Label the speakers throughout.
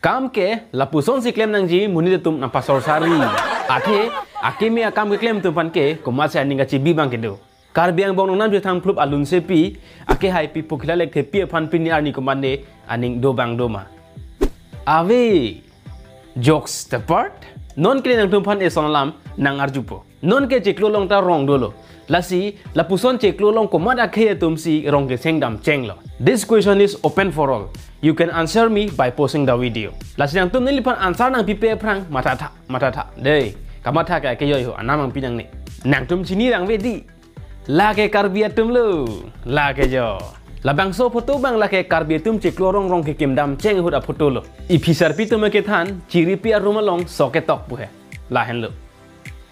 Speaker 1: Kam ke lapuson si klaim nang ji muni tum na pasor sari. Athe akimi akam ke klaim tum pan ke komat sa ninga ci bi bang ke do. Kar biang bong nam je thang plup alun se pi ake hai pi pokila lek the pi pan pin ni ani komande aning do bang do ma. Ave jokes apart non ke nang tum pan e sonalam nang arjupo. Non ke ceklo long ta rong dolo. Lasi lapuson ceklo long komat ake tum si rong ke sengdam cheng lo. This question is open for all. You can answer me by posting the video. Lasi yang tum nilipan answer nang pipe prang matata. Dei, kamata ka ke yo anamang pinang ni. Nang tum sini rang wedi. Lake karbia tum lu. Lake jo. Labang so foto bang lake karbia tum ceklo rong ke kimdam cheng hut a foto lo. Ipisar pi tum ke than ciri pi arumalong soketok pu he. Lahen lo.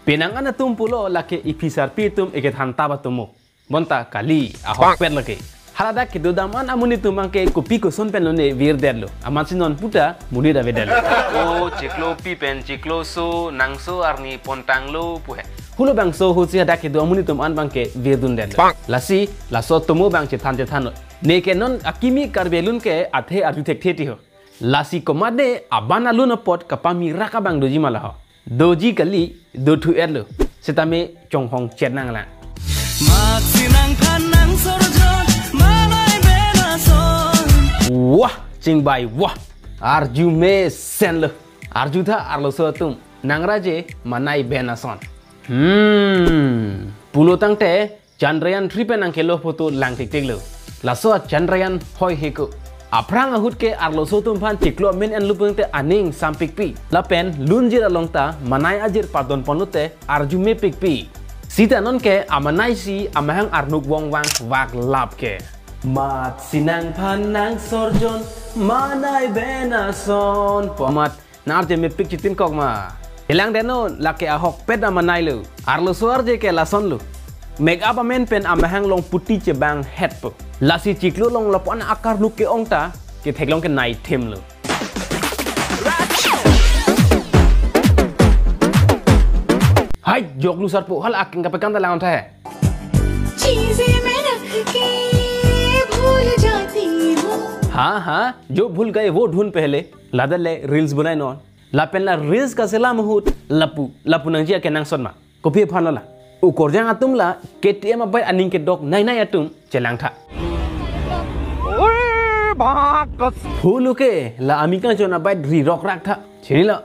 Speaker 1: Penang ana tum pulo lake ipisar pi tum eke than taba tumo. Bonta kali a hok pet lake. Halada ke dodaman amuni tumang ke kopi ko son pen lone vir derlo amansi non puta muni da vedelo o ciklo pi pen ciklo so nangso arni pontang lo puhe hulo bang so hu sia da ke do amuni tum an bang ke vir dun derlo lasi laso tumo bang che than ne ke non akimi karbelun ke athe adu tek theti ho lasi komade abana luna pot kapami raka bang doji mala ho doji kali do thu erlo setame chonghong chenang la maksinang phanang sorjo wah Chingbai wah arju me sen lo arju tha arlo so tum nangraje manai benason pulo tangte Chandrayaan 3 pe nang kelo photo lang tik tik lo laso Chandrayaan hoi heko aprang ahut ke arlo so tum phan tiklo men en lupung te aning sampik pi lapen lunjir alongta manai ajir padon ponute arju me pik pi sita non ke amanai si amahang arnuk wong wang wak lap ke mat sinang panang sorjon manai benason pomat nar je me pik chitin kok ma hilang denon lake ahok pet amanai lu arlo suar je ke lason lu make up amen pen amahang long puti che bang het po lasi ciklu long lopon akar lu ke ongta ke thek long ke nai them lu hai jok lu sar po hal aking kapekan ta lang ta hai चीजें मैं रख के भूल जाती हूँ हाँ जो भूल गए वो ढूंढ पहले लादले रील्स बनाए नॉन लापेन ला रील्स का सेला महूत लपू नंजिया के नंग सोनमा कॉपी फानो ला उ कोरजांग आतुम ला केटीएम अबाय अनिंग के डॉग नाई आतुम चेलांग था ओए भाग फूलु के ला अमिका जोना बाय री रॉक रख था छिनी ला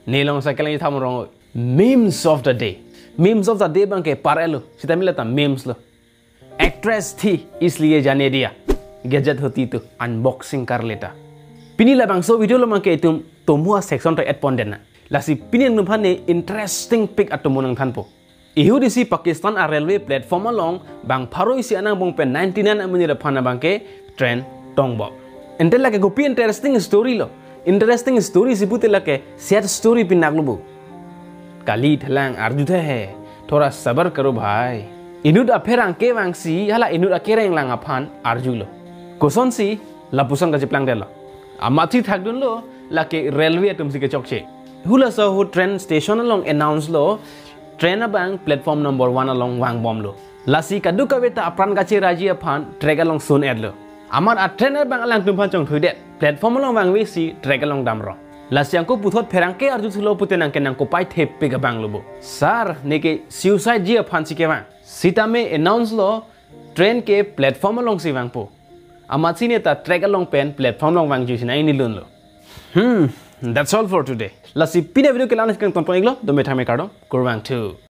Speaker 1: नीलों साइकिल था मरोंग memes of the day bang के पारेलो सीता मिला था memes लो एक्ट्रेस थी इसलिए जाने दिया गैजेट होती तो अनबॉक्सिंग कर लेता पिनी ला bang so video lo mang ke tum tomua section to at ponden na lasi pinin num phane interesting pic atomunang thanpo ihu disi Pakistan a railway platform along bang pharoi si anang bong pen 99 amuni ra phana bang ke train tongbo entel la ke gopi interesting story sibute la ke sad story pinaglubu kali thalang arju the hai थोड़ा सबर करो भाई इनुद अफेरांग के वांगसी हाला इनुद अकेरेंग लांग अफान आरजु लो कोसन सी लापुसन का जिपलांग देलो अमाथि थागदुन लो लाके रेलवे तुमसी के चौकचे हुला सो हु ट्रेन स्टेशन अलोंग अनाउंस लो ट्रेन अबांग प्लेटफॉर्म नंबर 1 अलोंग वांग बम लो लासी कदु कवेता अप्रान गाचे राजी अफान ट्रेक अलोंग सोन एड लो अमार आ ट्रेन अबांग अलांग तुमफान चोंग थुइदे प्लेटफॉर्म अलोंग वांग वेसी ट्रेक अलोंग दामरो लासियांग को पुथोत फेरांके अर्जु सुलो पुतेनांग के नांग को पाइ थेप पे गबांग लोबो सर नेके सुसाइड जी अफान सिके वांग सीता में अनाउंस लो ट्रेन के प्लेटफॉर्म अलोंग सी वांग पो अमाथि ने ता ट्रेक अलोंग पेन प्लेटफॉर्म लोंग वांग जुसिना इनि लोन लो that's all for today lasi pine video ke lanas kang ton poniglo do me thame kardo kurwang 2